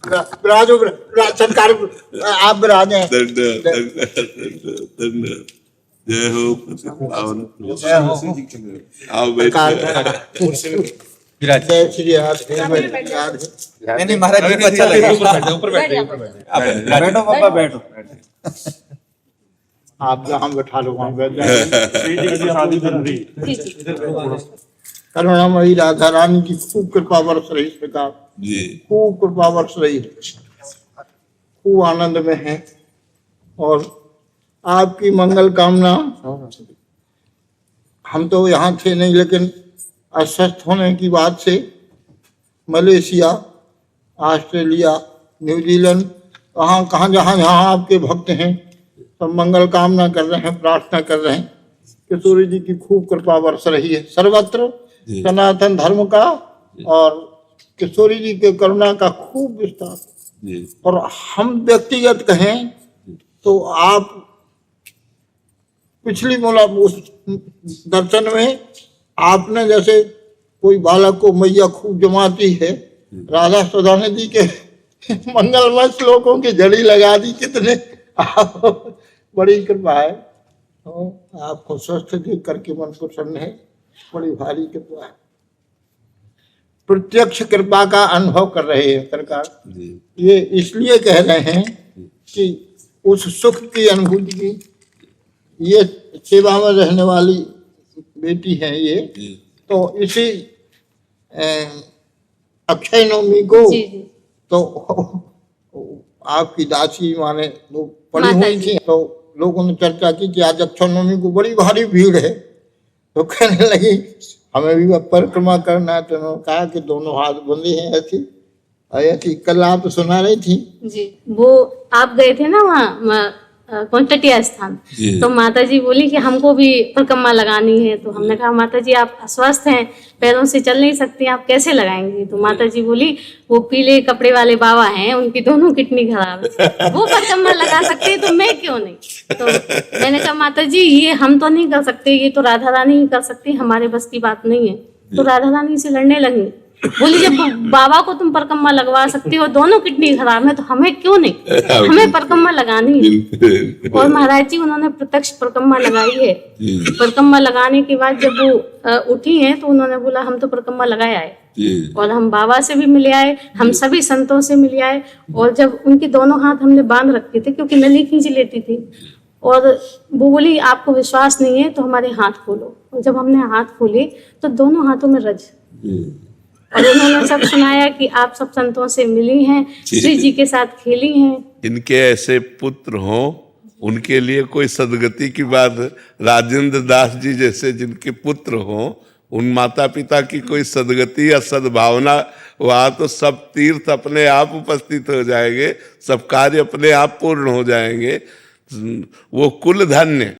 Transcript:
विराजो संस्कार आप विराजे। दंड दंड दंड दंड। जय हो पावन। आओ बैठो। जय श्री राधे। नहीं महाराज जी को अच्छा लगेगा। ऊपर बैठो बैठो पापा बैठो। आप जहाँ बैठा लो वहाँ बैठ जाए। करुणामयी राधा रानी की खूब कृपा बरस रही इस प्रकार, जी खूब कृपा बरस रही है, खूब आनंद में है। और आपकी मंगल कामना, हम तो यहाँ थे नहीं, लेकिन अस्वस्थ होने की बात से मलेशिया, ऑस्ट्रेलिया, न्यूजीलैंड, कहाँ जहाँ जहाँ आपके भक्त हैं सब मंगल कामना कर रहे हैं, प्रार्थना कर रहे हैं कि सूर्य जी की खूब कृपा बरस रही है सर्वत्र सनातन धर्म का, और किशोरी जी के करुणा का खूब विस्तार। जी और हम व्यक्तिगत कहें तो आप पिछली उस दर्शन में आपने जैसे कोई बालक को मैया खूब जमाती है, राधा सुधाने जी के मंगलमय श्लोकों की जड़ी लगा दी। कितने बड़ी कृपा है। तो आपको स्वस्थ देख करके मन प्रसन्न है, बड़ी भारी कृपा है। प्रत्यक्ष कृपा का अनुभव कर रहे हैं सरकार। जी ये इसलिए कह रहे हैं कि उस सुख की अनुभूति की, ये सेवा में रहने वाली बेटी है ये, जी तो इसी अक्षय नवमी को जी जी तो आपकी दासी माने वो पड़ी माता हुई जी। थी, तो लोगों ने चर्चा की कि आज अक्षय नवमी को बड़ी भारी भीड़ है, तो कहने लगी हमें भी अब परिक्रमा करना है। तो उन्होंने कहा कि दोनों हाथ बंधे हैं ऐसी कल आप सुना रही थी। जी। वो आप गए थे ना वहाँ कौंटटिया स्थान, जी। तो माता जी बोली कि हमको भी परिक्रमा लगानी है। तो हमने कहा माता जी आप अस्वस्थ हैं, पैरों से चल नहीं सकती, आप कैसे लगाएंगी? तो माता जी बोली वो पीले कपड़े वाले बाबा हैं, उनकी दोनों किडनी खराब है, वो परिक्रमा लगा सकते हैं तो मैं क्यों नहीं? तो मैंने कहा माता जी ये हम तो नहीं कर सकते, ये तो राधा रानी ही कर सकती, हमारे बस की बात नहीं है। तो राधा रानी से लड़ने लगी, बोली जब बाबा को तुम परिक्रमा लगवा सकती हो, दोनों किडनी खराब है, तो हमें क्यों नहीं? हमें परिक्रमा लगानी है। और महाराज जी उन्होंने प्रत्यक्ष परिक्रमा लगाई है। परिक्रमा लगाने के बाद जब वो उठी हैं तो उन्होंने बोला हम तो परिक्रमा लगाए आए, और हम बाबा से भी मिले आए, हम सभी संतों से मिले आए। और जब उनके दोनों हाथ हमने बांध रखे थे क्योंकि नली खींच लेती थी, और वो बोली आपको विश्वास नहीं है तो हमारे हाथ खोलो। और जब हमने हाथ खोले तो दोनों हाथों में रज, और उन्होंने सब सुनाया कि आप सब संतों से मिली हैं, श्री जी के साथ खेली हैं। इनके ऐसे पुत्र हों, उनके लिए कोई सदगति की बात। राजेंद्र दास जी जैसे जिनके पुत्र हों, उन माता पिता की कोई सदगति या सद्भावना, वहाँ तो सब तीर्थ अपने आप उपस्थित हो जाएंगे, सब कार्य अपने आप पूर्ण हो जाएंगे। वो कुल धन्य।